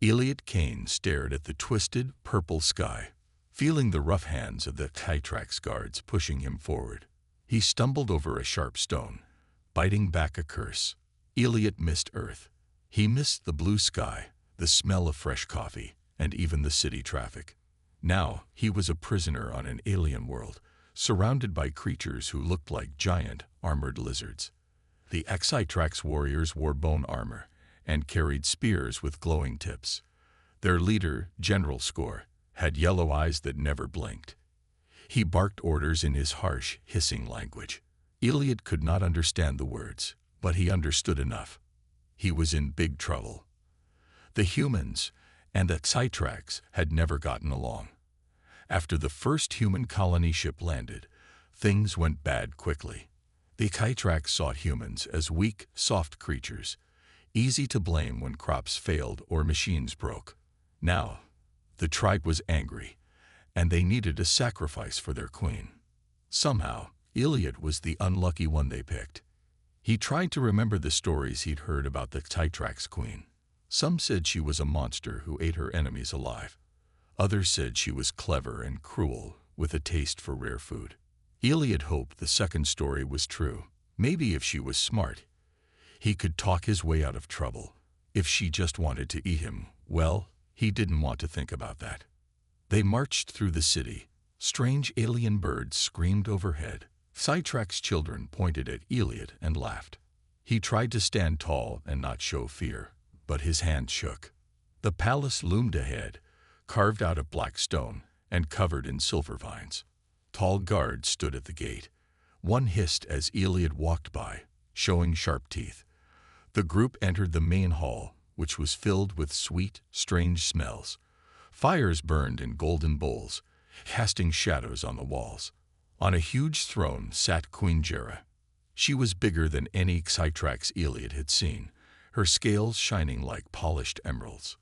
Elliot Kane stared at the twisted, purple sky, feeling the rough hands of the Kytrax guards pushing him forward. He stumbled over a sharp stone, biting back a curse. Elliot missed Earth. He missed the blue sky, the smell of fresh coffee, and even the city traffic. Now, he was a prisoner on an alien world, surrounded by creatures who looked like giant, armored lizards. The Kytrax warriors wore bone armor and carried spears with glowing tips. Their leader, General Score, had yellow eyes that never blinked. He barked orders in his harsh, hissing language. Elliot could not understand the words, but he understood enough. He was in big trouble. The humans and the Kytrax had never gotten along. After the first human colony ship landed, things went bad quickly. The Kytrax saw humans as weak, soft creatures, easy to blame when crops failed or machines broke. Now, the tribe was angry, and they needed a sacrifice for their queen. Somehow, Elliot was the unlucky one they picked. He tried to remember the stories he'd heard about the Kytrax queen. Some said she was a monster who ate her enemies alive. Others said she was clever and cruel, with a taste for rare food. Elliot hoped the second story was true. Maybe if she was smart, he could talk his way out of trouble. If she just wanted to eat him, well, he didn't want to think about that. They marched through the city. Strange alien birds screamed overhead. Kytrax children pointed at Elliot and laughed. He tried to stand tall and not show fear, but his hands shook. The palace loomed ahead, carved out of black stone and covered in silver vines. Tall guards stood at the gate. One hissed as Elliot walked by, showing sharp teeth. The group entered the main hall, which was filled with sweet, strange smells. Fires burned in golden bowls, casting shadows on the walls. On a huge throne sat Queen Jera. She was bigger than any Kytrax Elliot had seen, her scales shining like polished emeralds.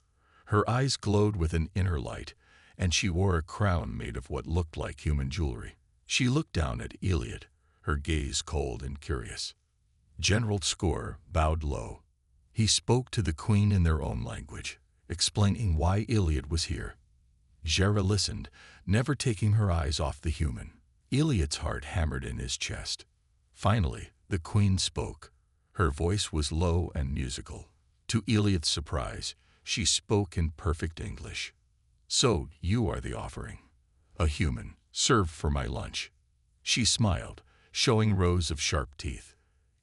Her eyes glowed with an inner light, and she wore a crown made of what looked like human jewelry. She looked down at Elliot, her gaze cold and curious. General Score bowed low. He spoke to the queen in their own language, explaining why Elliot was here. Jera listened, never taking her eyes off the human. Elliot's heart hammered in his chest. Finally, the queen spoke. Her voice was low and musical. To Elliot's surprise, she spoke in perfect English. "So, you are the offering. A human, served for my lunch." She smiled, showing rows of sharp teeth.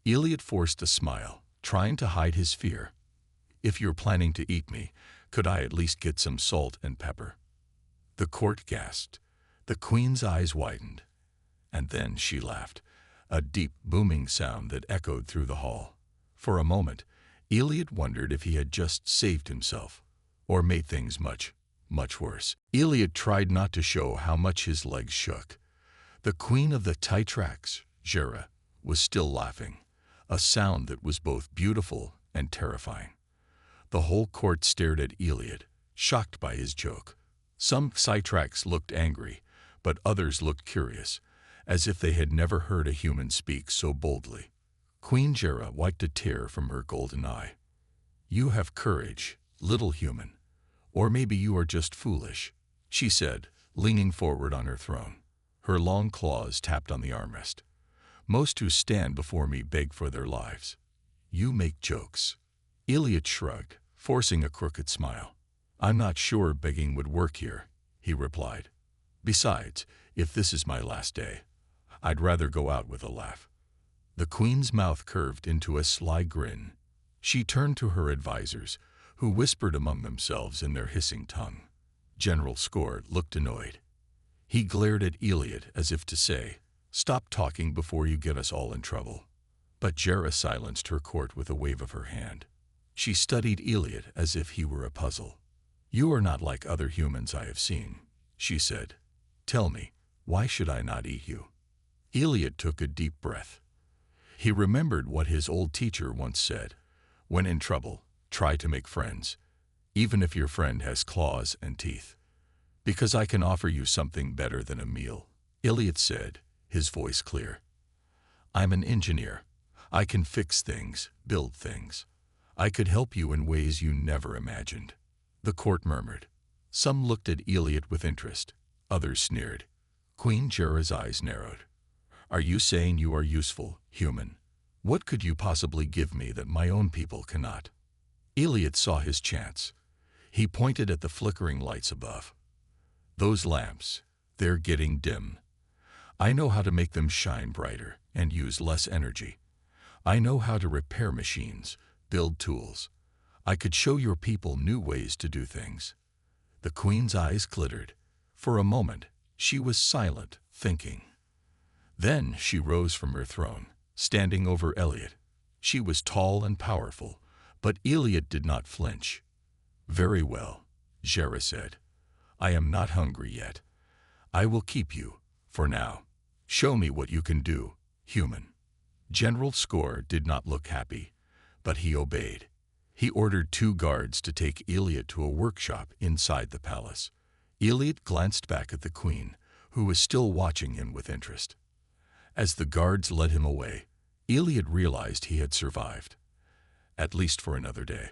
Elliot forced a smile, trying to hide his fear. "If you're planning to eat me, could I at least get some salt and pepper?" The court gasped. The queen's eyes widened. And then she laughed, a deep, booming sound that echoed through the hall. For a moment, Elliot wondered if he had just saved himself, or made things much, much worse. Elliot tried not to show how much his legs shook. The queen of the Kytrax, Jera, was still laughing, a sound that was both beautiful and terrifying. The whole court stared at Elliot, shocked by his joke. Some Kytrax looked angry, but others looked curious, as if they had never heard a human speak so boldly. Queen Jera wiped a tear from her golden eye. "You have courage, little human. Or maybe you are just foolish," she said, leaning forward on her throne. Her long claws tapped on the armrest. "Most who stand before me beg for their lives. You make jokes." Elliot shrugged, forcing a crooked smile. "I'm not sure begging would work here," he replied. "Besides, if this is my last day, I'd rather go out with a laugh." The queen's mouth curved into a sly grin. She turned to her advisors, who whispered among themselves in their hissing tongue. General Score looked annoyed. He glared at Elliot as if to say, "Stop talking before you get us all in trouble." But Jera silenced her court with a wave of her hand. She studied Elliot as if he were a puzzle. "You are not like other humans I have seen," she said. "Tell me, why should I not eat you?" Elliot took a deep breath. He remembered what his old teacher once said, "When in trouble, try to make friends, even if your friend has claws and teeth. Because I can offer you something better than a meal," Elliot said, his voice clear. "I'm an engineer. I can fix things, build things. I could help you in ways you never imagined." The court murmured. Some looked at Eliot with interest. Others sneered. Queen Jera's eyes narrowed. Are you saying you are useful, human? What could you possibly give me that my own people cannot? Eliot saw his chance. He pointed at the flickering lights above. Those lamps, they're getting dim. I know how to make them shine brighter and use less energy. I know how to repair machines, build tools. I could show your people new ways to do things. The queen's eyes glittered. For a moment, she was silent, thinking. Then she rose from her throne, standing over Eliot. She was tall and powerful, but Eliot did not flinch. Very well, Jera said. I am not hungry yet. I will keep you, for now. Show me what you can do, human. General Score did not look happy, but he obeyed. He ordered 2 guards to take Eliot to a workshop inside the palace. Eliot glanced back at the queen, who was still watching him with interest. As the guards led him away, Eliot realized he had survived, at least for another day.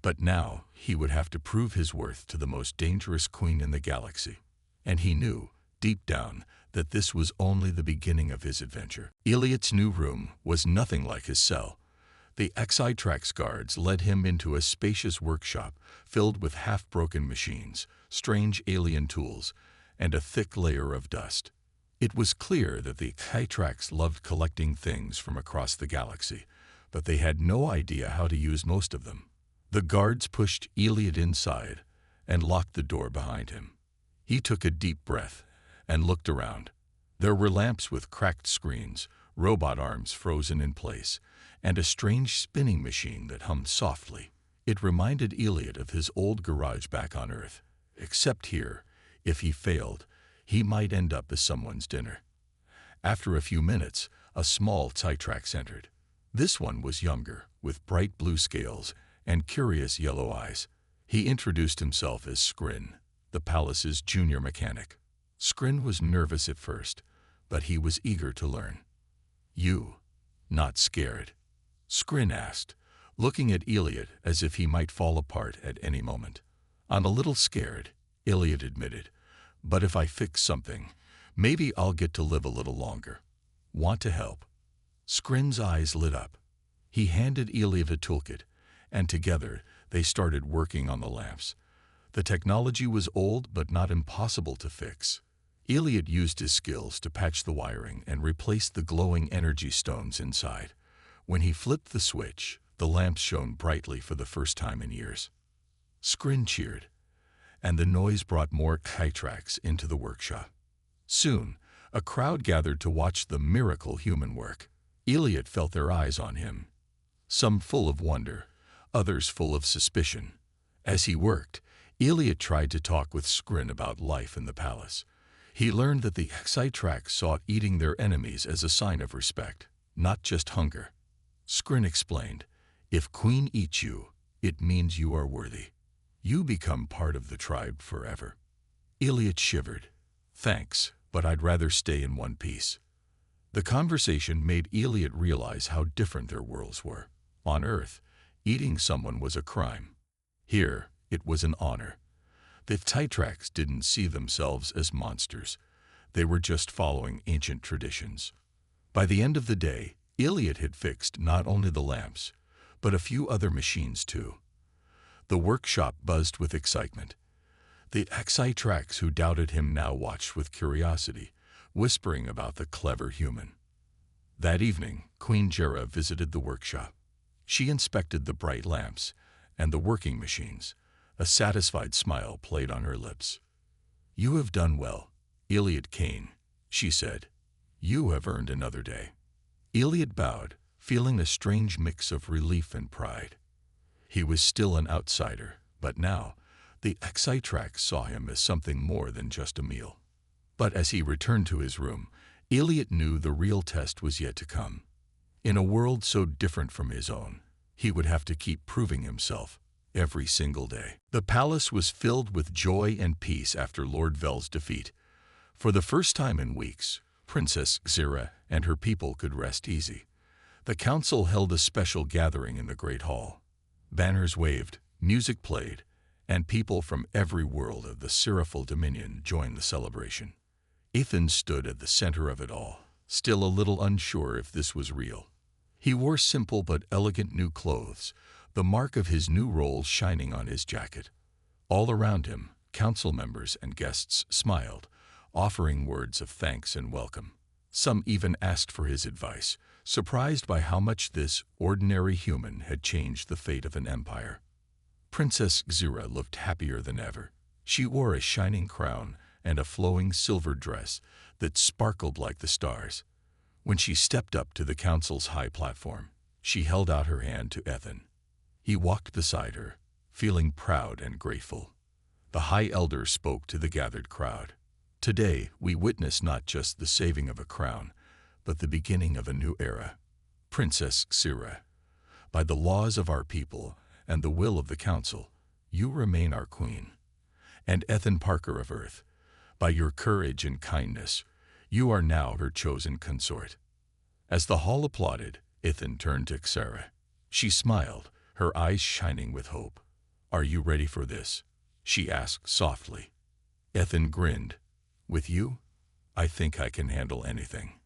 But now he would have to prove his worth to the most dangerous queen in the galaxy, and he knew, deep down, that this was only the beginning of his adventure. Eliot's new room was nothing like his cell. The HFY guards led him into a spacious workshop filled with half-broken machines, strange alien tools, and a thick layer of dust. It was clear that the HFY loved collecting things from across the galaxy, but they had no idea how to use most of them. The guards pushed Eliot inside and locked the door behind him. He took a deep breath and looked around. There were lamps with cracked screens, robot arms frozen in place, and a strange spinning machine that hummed softly. It reminded Eliot of his old garage back on Earth, except here, if he failed, he might end up as someone's dinner. After a few minutes, a small Titrax entered. This one was younger, with bright blue scales and curious yellow eyes. He introduced himself as Skrin, the palace's junior mechanic. Skrin was nervous at first, but he was eager to learn. You, not scared? Skrin asked, looking at Eliot as if he might fall apart at any moment. I'm a little scared, Eliot admitted, but if I fix something, maybe I'll get to live a little longer. Want to help? Skrin's eyes lit up. He handed Eliot a toolkit, and together they started working on the lamps. The technology was old but not impossible to fix. Eliot used his skills to patch the wiring and replace the glowing energy stones inside. When he flipped the switch, the lamps shone brightly for the first time in years. Skrin cheered, and the noise brought more Titrax into the workshop. Soon, a crowd gathered to watch the miracle human work. Eliot felt their eyes on him, some full of wonder, others full of suspicion. As he worked, Eliot tried to talk with Skrin about life in the palace. He learned that the Titrax saw eating their enemies as a sign of respect, not just hunger. Skrin explained, if Queen eats you, it means you are worthy. You become part of the tribe forever. Eliot shivered. Thanks, but I'd rather stay in one piece. The conversation made Eliot realize how different their worlds were. On Earth, eating someone was a crime. Here, it was an honor. The Titrax didn't see themselves as monsters. They were just following ancient traditions. By the end of the day, Eliot had fixed not only the lamps, but a few other machines too. The workshop buzzed with excitement. The Titrax who doubted him now watched with curiosity, whispering about the clever human. That evening, Queen Jera visited the workshop. She inspected the bright lamps and the working machines. A satisfied smile played on her lips. You have done well, Eliot Kane, she said. You have earned another day. Eliot bowed, feeling a strange mix of relief and pride. He was still an outsider, but now, the Titrax saw him as something more than just a meal. But as he returned to his room, Eliot knew the real test was yet to come. In a world so different from his own, he would have to keep proving himself every single day. The palace was filled with joy and peace after Lord Vel's defeat. For the first time in weeks, Princess Xira and her people could rest easy. The council held a special gathering in the Great Hall. Banners waved, music played, and people from every world of the Seraphal Dominion joined the celebration. Ethan stood at the center of it all, still a little unsure if this was real. He wore simple but elegant new clothes, the mark of his new role shining on his jacket. All around him, council members and guests smiled, offering words of thanks and welcome. Some even asked for his advice, surprised by how much this ordinary human had changed the fate of an empire. Princess Xira looked happier than ever. She wore a shining crown and a flowing silver dress that sparkled like the stars. When she stepped up to the council's high platform, she held out her hand to Ethan. He walked beside her, feeling proud and grateful. The High Elder spoke to the gathered crowd. Today, we witness not just the saving of a crown, but the beginning of a new era. Princess Xira, by the laws of our people and the will of the council, you remain our queen. And Ethan Parker of Earth, by your courage and kindness, you are now her chosen consort. As the hall applauded, Ethan turned to Xira. She smiled, her eyes shining with hope. Are you ready for this? She asked softly. Ethan grinned. With you, I think I can handle anything.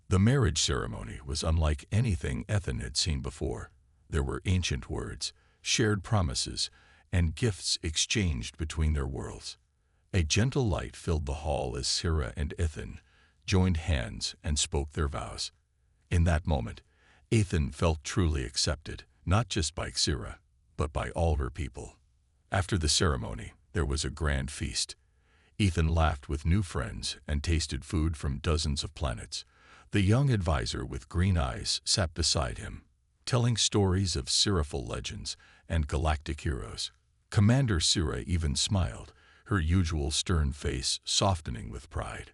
The marriage ceremony was unlike anything Ethan had seen before. There were ancient words, shared promises, and gifts exchanged between their worlds. A gentle light filled the hall as Xira and Ethan joined hands and spoke their vows. In that moment, Ethan felt truly accepted, not just by Xira, but by all her people. After the ceremony, there was a grand feast. Ethan laughed with new friends and tasted food from dozens of planets. The young advisor with green eyes sat beside him, telling stories of Seraphal legends and galactic heroes. Commander Xira even smiled, her usual stern face softening with pride.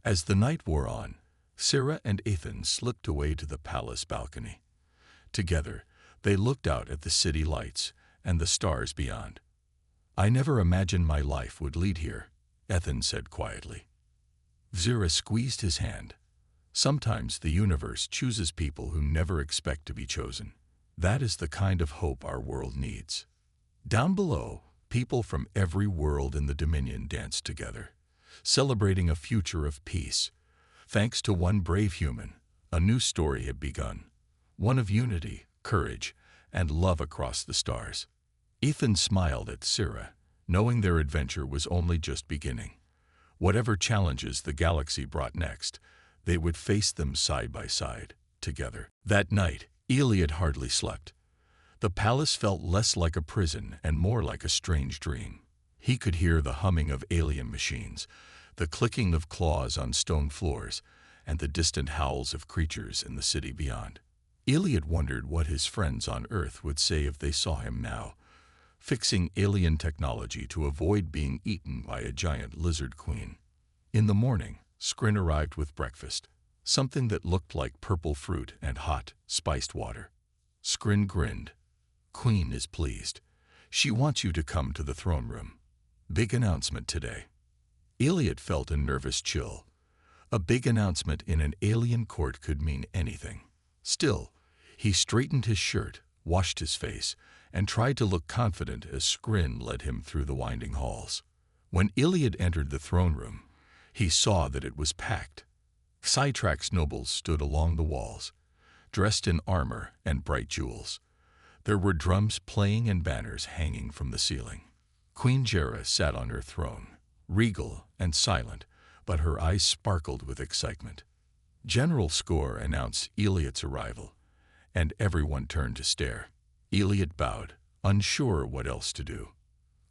As the night wore on, Xira and Ethan slipped away to the palace balcony. Together, they looked out at the city lights and the stars beyond. I never imagined my life would lead here, Ethan said quietly. Xira squeezed his hand. Sometimes the universe chooses people who never expect to be chosen. That is the kind of hope our world needs. Down below, people from every world in the Dominion danced together, celebrating a future of peace. Thanks to one brave human, a new story had begun, one of unity, courage, and love across the stars. Ethan smiled at Xira, knowing their adventure was only just beginning. Whatever challenges the galaxy brought next, they would face them side by side, together. That night, Elliot hardly slept. The palace felt less like a prison and more like a strange dream. He could hear the humming of alien machines, the clicking of claws on stone floors, and the distant howls of creatures in the city beyond. Elliot wondered what his friends on Earth would say if they saw him now, fixing alien technology to avoid being eaten by a giant lizard queen. In the morning, Skrin arrived with breakfast, something that looked like purple fruit and hot, spiced water. Skrin grinned. Queen is pleased. She wants you to come to the throne room. Big announcement today. Elliot felt a nervous chill. A big announcement in an alien court could mean anything. Still, he straightened his shirt, washed his face, and tried to look confident as Skrin led him through the winding halls. When Iliad entered the throne room, he saw that it was packed. Cytrax nobles stood along the walls, dressed in armor and bright jewels. There were drums playing and banners hanging from the ceiling. Queen Jera sat on her throne, regal and silent, but her eyes sparkled with excitement. General Score announced Iliad's arrival, and everyone turned to stare. Iliad bowed, unsure what else to do.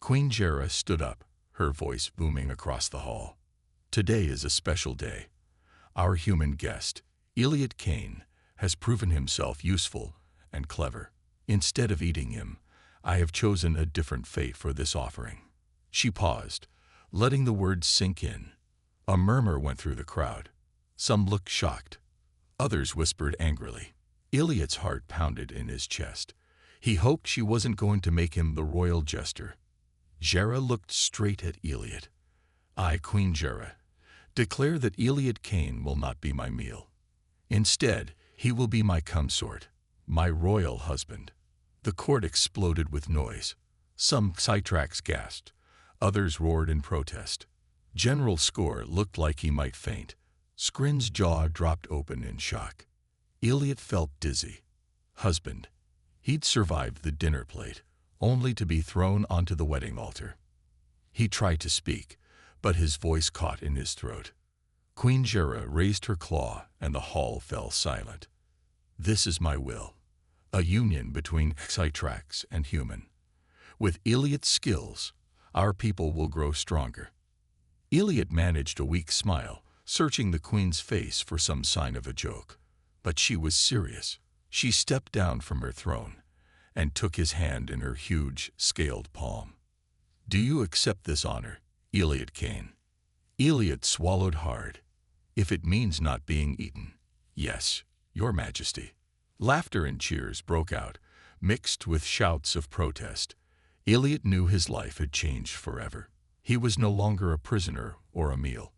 Queen Jera stood up, her voice booming across the hall. Today is a special day. Our human guest, Iliad Kane, has proven himself useful and clever. Instead of eating him, I have chosen a different fate for this offering. She paused, letting the words sink in. A murmur went through the crowd. Some looked shocked. Others whispered angrily. Iliad's heart pounded in his chest. He hoped she wasn't going to make him the royal jester. Jera looked straight at Iliad. I, Queen Jera, declare that Iliad Kane will not be my meal. Instead, he will be my consort, my royal husband. The court exploded with noise. Some Psytrax gasped. Others roared in protest. General Score looked like he might faint. Skrin's jaw dropped open in shock. Elliot felt dizzy. Husband. He'd survived the dinner plate, only to be thrown onto the wedding altar. He tried to speak, but his voice caught in his throat. Queen Jera raised her claw, and the hall fell silent. This is my will. A union between Psytrax and human. With Elliot's skills, our people will grow stronger. Elliot managed a weak smile, searching the queen's face for some sign of a joke. But she was serious. She stepped down from her throne and took his hand in her huge, scaled palm. Do you accept this honor, Elliot Kane? Elliot swallowed hard. If it means not being eaten, yes, your majesty. Laughter and cheers broke out, mixed with shouts of protest. Elliot knew his life had changed forever. He was no longer a prisoner or a meal.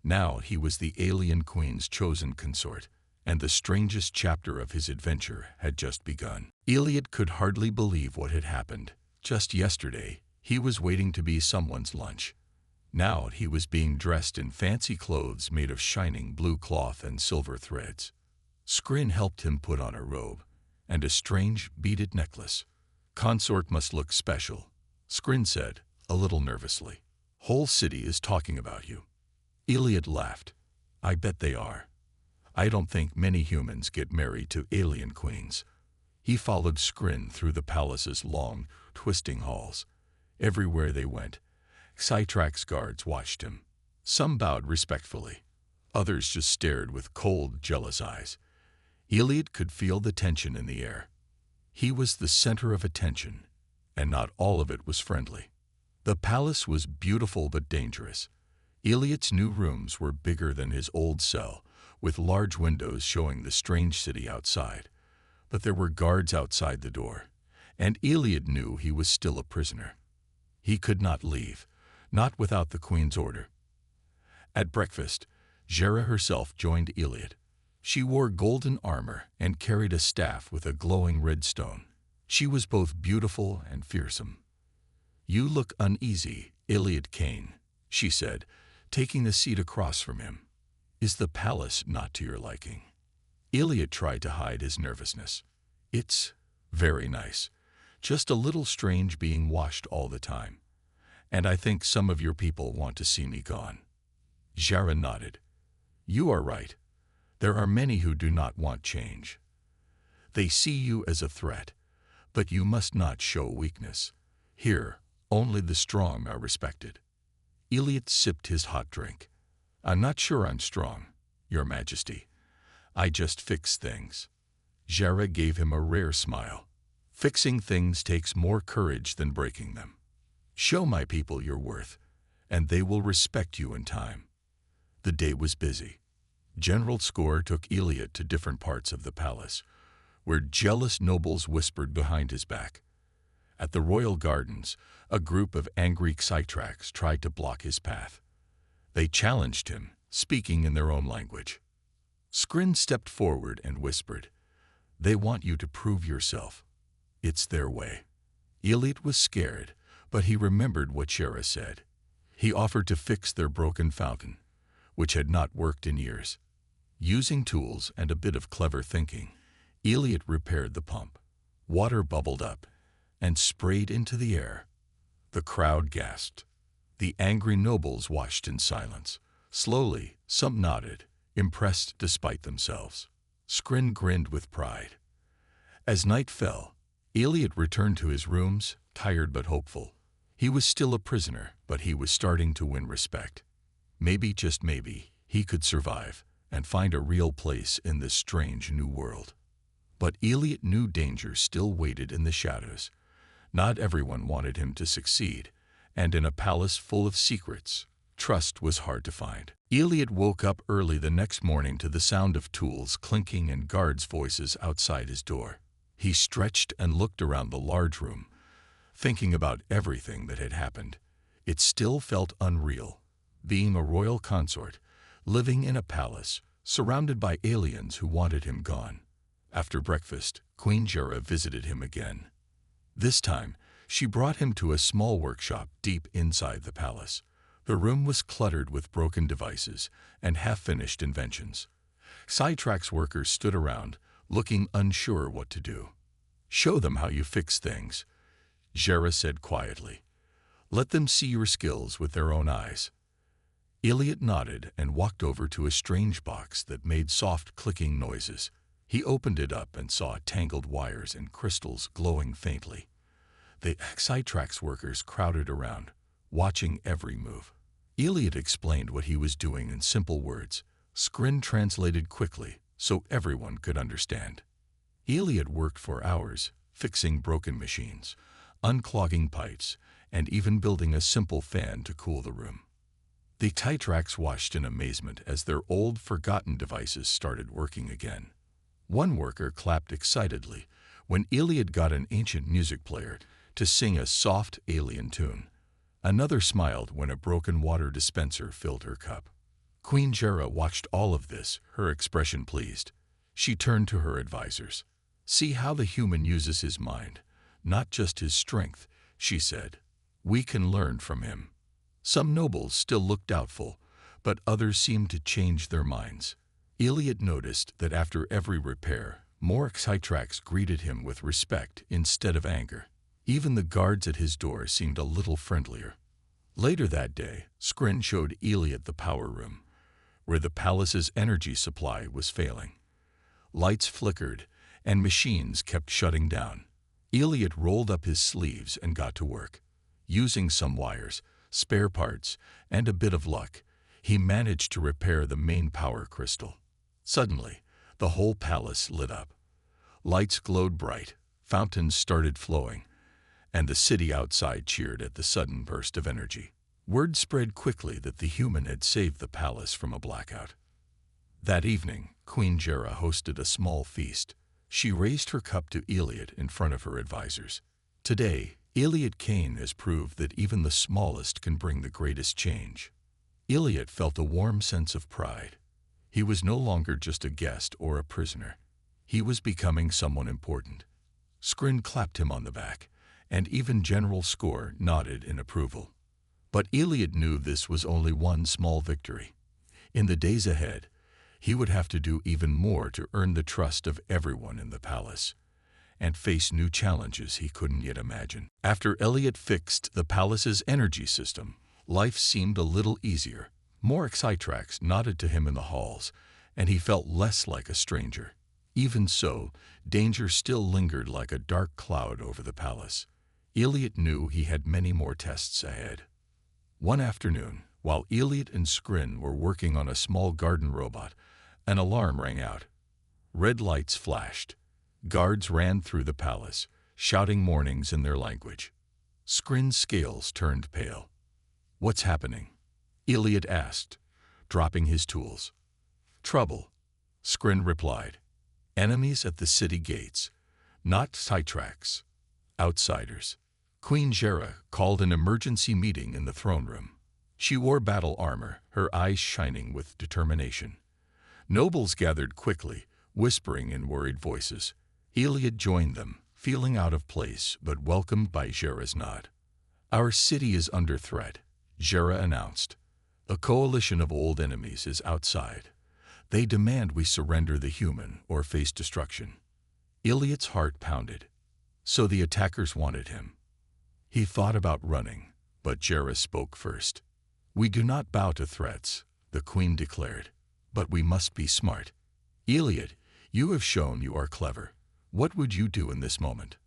Now he was the alien queen's chosen consort, and the strangest chapter of his adventure had just begun. Elliot could hardly believe what had happened. Just yesterday, he was waiting to be someone's lunch. Now he was being dressed in fancy clothes made of shining blue cloth and silver threads. Skrin helped him put on a robe and a strange beaded necklace. Consort must look special, Skrin said, a little nervously. Whole city is talking about you. Elliot laughed. I bet they are. I don't think many humans get married to alien queens. He followed Skrin through the palace's long, twisting halls. Everywhere they went, Psytrax guards watched him. Some bowed respectfully. Others just stared with cold, jealous eyes. Elliot could feel the tension in the air. He was the center of attention, and not all of it was friendly. The palace was beautiful but dangerous. Elliot's new rooms were bigger than his old cell, with large windows showing the strange city outside. But there were guards outside the door, and Elliot knew he was still a prisoner. He could not leave, not without the queen's order. At breakfast, Jera herself joined Elliot. She wore golden armor and carried a staff with a glowing red stone. She was both beautiful and fearsome. You look uneasy, Elliot Kane, she said, taking the seat across from him. Is the palace not to your liking? Elliot tried to hide his nervousness. It's very nice, just a little strange being watched all the time. And I think some of your people want to see me gone. Jera nodded. You are right. There are many who do not want change. They see you as a threat, but you must not show weakness. Here, only the strong are respected. Elliot sipped his hot drink. I'm not sure I'm strong, Your Majesty. I just fix things. Jera gave him a rare smile. Fixing things takes more courage than breaking them. Show my people your worth, and they will respect you in time. The day was busy. General Score took Elliot to different parts of the palace, where jealous nobles whispered behind his back. At the royal gardens, a group of angry Psytrax tried to block his path. They challenged him, speaking in their own language. Skrin stepped forward and whispered, They want you to prove yourself. It's their way. Elliot was scared, but he remembered what Jera said. He offered to fix their broken fountain, which had not worked in years. Using tools and a bit of clever thinking, Elliot repaired the pump. Water bubbled up and sprayed into the air. The crowd gasped. The angry nobles watched in silence. Slowly, some nodded, impressed despite themselves. Skrin grinned with pride. As night fell, Elliot returned to his rooms, tired but hopeful. He was still a prisoner, but he was starting to win respect. Maybe, just maybe, he could survive and find a real place in this strange new world. But Elliot knew danger still waited in the shadows. Not everyone wanted him to succeed, and in a palace full of secrets, trust was hard to find. Elliot woke up early the next morning to the sound of tools clinking and guards' voices outside his door. He stretched and looked around the large room, thinking about everything that had happened. It still felt unreal, being a royal consort, living in a palace, surrounded by aliens who wanted him gone. After breakfast, Queen Jera visited him again. This time, She brought him to a small workshop deep inside the palace. The room was cluttered with broken devices and half-finished inventions. Sidetrack's workers stood around, looking unsure what to do. "Show them how you fix things," Jera said quietly. "Let them see your skills with their own eyes." Elliot nodded and walked over to a strange box that made soft clicking noises. He opened it up and saw tangled wires and crystals glowing faintly. The Sidetrack's workers crowded around, watching every move. Elliot explained what he was doing in simple words. Skrin translated quickly so everyone could understand. Elliot worked for hours, fixing broken machines, unclogging pipes, and even building a simple fan to cool the room. The Sidetracks watched in amazement as their old, forgotten devices started working again. One worker clapped excitedly when Elliot got an ancient music player to sing a soft alien tune. Another smiled when a broken water dispenser filled her cup. Queen Jera watched all of this, her expression pleased. She turned to her advisors. "See how the human uses his mind, not just his strength," she said. "We can learn from him." Some nobles still looked doubtful, but others seemed to change their minds. Elliot noticed that after every repair, more Sidetracks greeted him with respect instead of anger. Even the guards at his door seemed a little friendlier. Later that day, Skrin showed Elliot the power room, where the palace's energy supply was failing. Lights flickered, and machines kept shutting down. Elliot rolled up his sleeves and got to work. Using some wires, spare parts, and a bit of luck, he managed to repair the main power crystal. Suddenly, the whole palace lit up. Lights glowed bright, fountains started flowing, and the city outside cheered at the sudden burst of energy. Word spread quickly that the human had saved the palace from a blackout. That evening, Queen Jera hosted a small feast. She raised her cup to Elliot in front of her advisors. Today, Elliot Kane has proved that even the smallest can bring the greatest change. Elliot felt a warm sense of pride. He was no longer just a guest or a prisoner. He was becoming someone important. Skrin clapped him on the back, and even General Score nodded in approval. But Elliot knew this was only one small victory. In the days ahead, he would have to do even more to earn the trust of everyone in the palace, and face new challenges he couldn't yet imagine. After Elliot fixed the palace's energy system, life seemed a little easier. More Sidetracks nodded to him in the halls, and he felt less like a stranger. Even so, danger still lingered like a dark cloud over the palace. Elliot knew he had many more tests ahead. One afternoon, while Elliot and Skrin were working on a small garden robot, an alarm rang out. Red lights flashed. Guards ran through the palace, shouting warnings in their language. Skrin's scales turned pale. "What's happening?" Elliot asked, dropping his tools. "Trouble," Skrin replied. "Enemies at the city gates. Not Sidetracks. Outsiders." Queen Jera called an emergency meeting in the throne room. She wore battle armor, her eyes shining with determination. Nobles gathered quickly, whispering in worried voices. Elliot joined them, feeling out of place but welcomed by Jera's nod. "Our city is under threat," Jera announced. "A coalition of old enemies is outside. They demand we surrender the human or face destruction." Elliot's heart pounded. So the attackers wanted him. He thought about running, but Jera spoke first. "We do not bow to threats," the queen declared, "but we must be smart. Elliot, you have shown you are clever. What would you do in this moment?"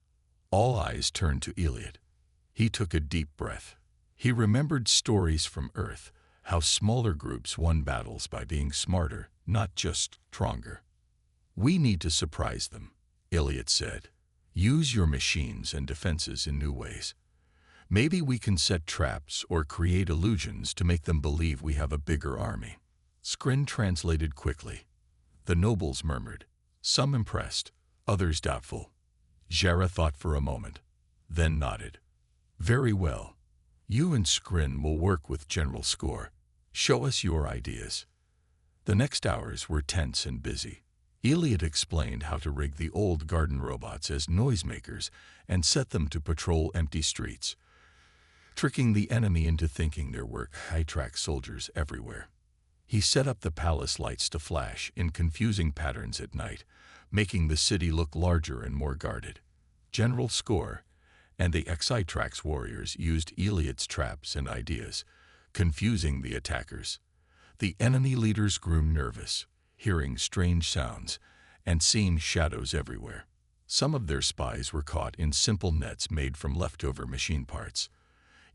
All eyes turned to Elliot. He took a deep breath. He remembered stories from Earth, how smaller groups won battles by being smarter, not just stronger. "We need to surprise them," Elliot said. "Use your machines and defenses in new ways. Maybe we can set traps or create illusions to make them believe we have a bigger army." Skrin translated quickly. The nobles murmured, some impressed, others doubtful. Jera thought for a moment, then nodded. "Very well. You and Skrin will work with General Score. Show us your ideas." The next hours were tense and busy. Eliot explained how to rig the old garden robots as noisemakers and set them to patrol empty streets, tricking the enemy into thinking there were high-track soldiers everywhere. He set up the palace lights to flash in confusing patterns at night, making the city look larger and more guarded. General Score and the Xitrax warriors used Eliot's traps and ideas, confusing the attackers. The enemy leaders grew nervous, hearing strange sounds and seeing shadows everywhere. Some of their spies were caught in simple nets made from leftover machine parts.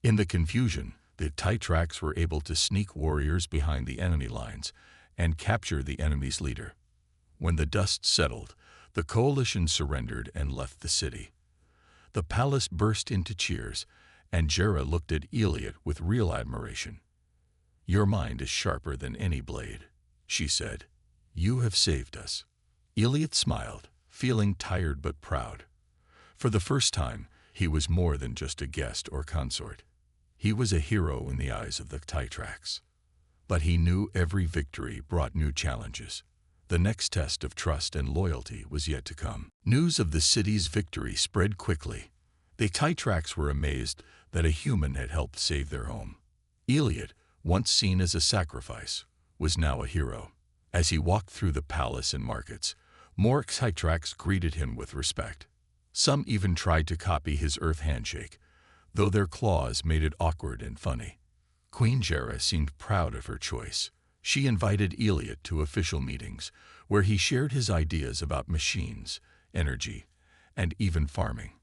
In the confusion, the Xitrax were able to sneak warriors behind the enemy lines and capture the enemy's leader. When the dust settled, the coalition surrendered and left the city. The palace burst into cheers, and Jera looked at Eliot with real admiration. "Your mind is sharper than any blade," she said. "You have saved us." Eliot smiled, feeling tired but proud. For the first time, he was more than just a guest or consort. He was a hero in the eyes of the Xitrax. But he knew every victory brought new challenges. The next test of trust and loyalty was yet to come. News of the city's victory spread quickly. The Xitrax were amazed that a human had helped save their home. Eliot, once seen as a sacrifice, was now a hero. As he walked through the palace and markets, more Xitrax greeted him with respect. Some even tried to copy his earth handshake, though their claws made it awkward and funny. Queen Jera seemed proud of her choice. She invited Eliot to official meetings, where he shared his ideas about machines, energy, and even farming.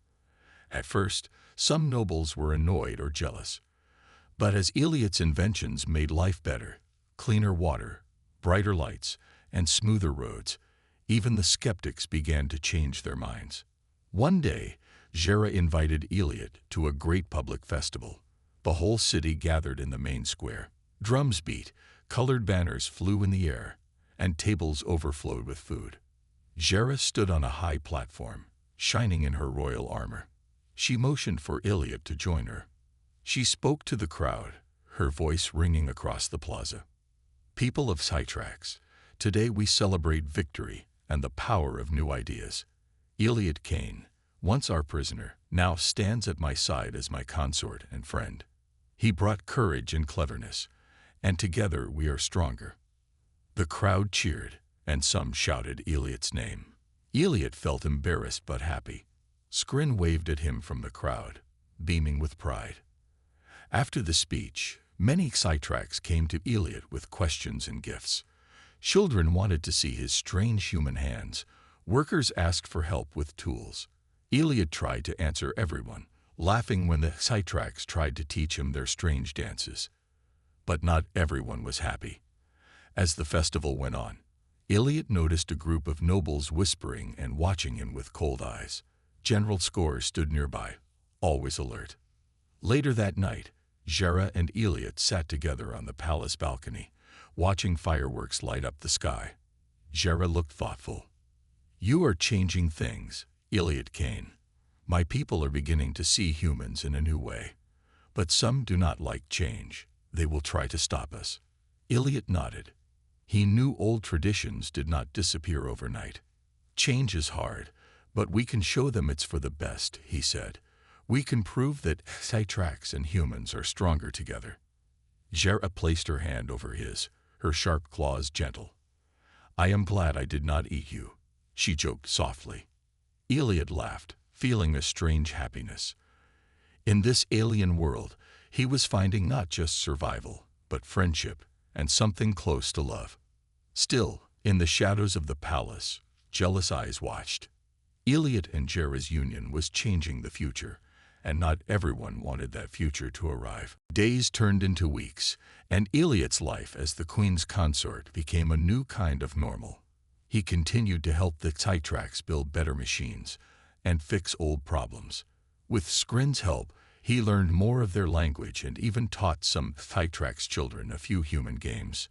At first, some nobles were annoyed or jealous. But as Eliot's inventions made life better, cleaner water, brighter lights, and smoother roads, even the skeptics began to change their minds. One day, Jera invited Eliot to a great public festival. The whole city gathered in the main square. Drums beat, colored banners flew in the air, and tables overflowed with food. Jera stood on a high platform, shining in her royal armor. She motioned for Eliot to join her. She spoke to the crowd, her voice ringing across the plaza. "People of Xitrax, today we celebrate victory and the power of new ideas. Eliot Kane, once our prisoner, now stands at my side as my consort and friend. He brought courage and cleverness, and together we are stronger." The crowd cheered, and some shouted Eliot's name. Eliot felt embarrassed but happy. Skrin waved at him from the crowd, beaming with pride. After the speech, many Xitrax came to Eliot with questions and gifts. Children wanted to see his strange human hands. Workers asked for help with tools. Eliot tried to answer everyone, laughing when the Xitrax tried to teach him their strange dances. But not everyone was happy. As the festival went on, Eliot noticed a group of nobles whispering and watching him with cold eyes. General Score stood nearby, always alert. Later that night, Jera and Eliot sat together on the palace balcony, watching fireworks light up the sky. Jera looked thoughtful. "You are changing things, Eliot Kane. My people are beginning to see humans in a new way. But some do not like change. They will try to stop us." Eliot nodded. He knew old traditions did not disappear overnight. "Change is hard, but we can show them it's for the best," he said. "We can prove that Xitrax and humans are stronger together." Jera placed her hand over his, her sharp claws gentle. "I am glad I did not eat you," she joked softly. Eliot laughed, feeling a strange happiness. In this alien world, he was finding not just survival, but friendship and something close to love. Still, in the shadows of the palace, jealous eyes watched. Eliot and Jera's union was changing the future, and not everyone wanted that future to arrive. Days turned into weeks, and Eliot's life as the queen's consort became a new kind of normal. He continued to help the Xitrax build better machines and fix old problems. With Skrin's help, he learned more of their language and even taught some Xitrax children a few human games.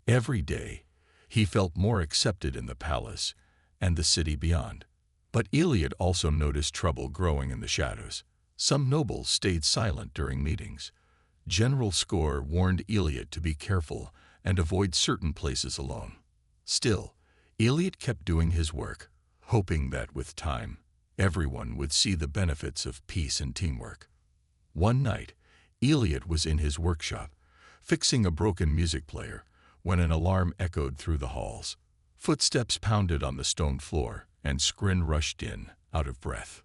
Every day, he felt more accepted in the palace and the city beyond. But Eliot also noticed trouble growing in the shadows. Some nobles stayed silent during meetings. General Score warned Eliot to be careful and avoid certain places alone. Still, Elliot kept doing his work, hoping that with time, everyone would see the benefits of peace and teamwork. One night, Elliot was in his workshop, fixing a broken music player, when an alarm echoed through the halls. Footsteps pounded on the stone floor, and Skrin rushed in, out of breath.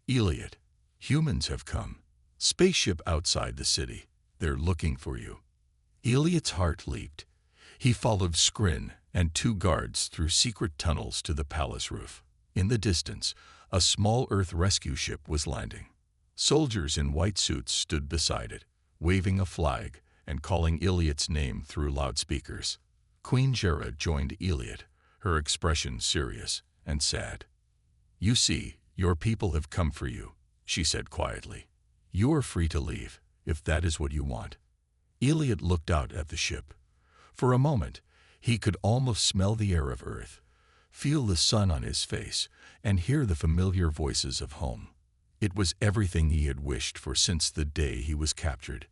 "Elliot, humans have come. Spaceship outside the city. They're looking for you." Elliot's heart leaped. He followed Skrin and two guards through secret tunnels to the palace roof. In the distance, a small Earth rescue ship was landing. Soldiers in white suits stood beside it, waving a flag and calling Elliot's name through loudspeakers. Queen Jera joined Elliot, her expression serious and sad. "You see, your people have come for you," she said quietly. "You are free to leave, if that is what you want." Elliot looked out at the ship. For a moment, he could almost smell the air of Earth, feel the sun on his face, and hear the familiar voices of home. It was everything he had wished for since the day he was captured.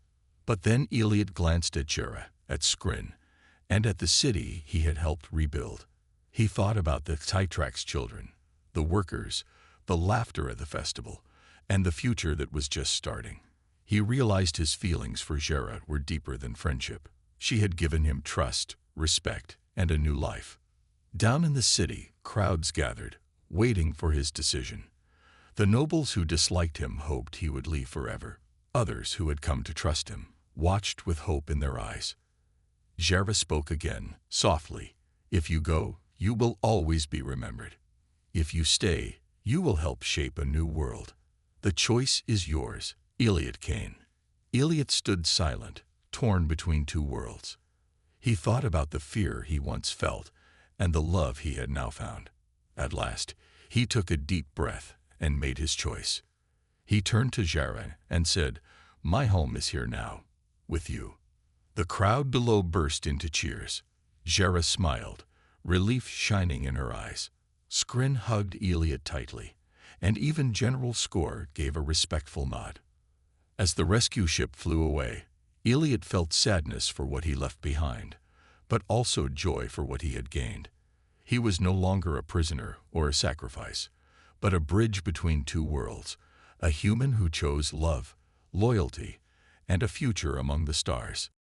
But then Elliot glanced at Jera, at Skrin, and at the city he had helped rebuild. He thought about the Titrax children, the workers, the laughter at the festival, and the future that was just starting. He realized his feelings for Jera were deeper than friendship. She had given him trust, respect, and a new life. Down in the city, crowds gathered, waiting for his decision. The nobles who disliked him hoped he would leave forever. Others who had come to trust him watched with hope in their eyes. Jera spoke again, softly. "If you go, you will always be remembered. If you stay, you will help shape a new world. The choice is yours, Elliot Kane." Elliot stood silent, torn between two worlds. He thought about the fear he once felt and the love he had now found. At last, he took a deep breath and made his choice. He turned to Jera and said, "My home is here now, with you." The crowd below burst into cheers. Jera smiled, relief shining in her eyes. Skrin hugged Elliot tightly, and even General Score gave a respectful nod. As the rescue ship flew away, Elliot felt sadness for what he left behind, but also joy for what he had gained. He was no longer a prisoner or a sacrifice, but a bridge between two worlds, a human who chose love, loyalty, and a future among the stars.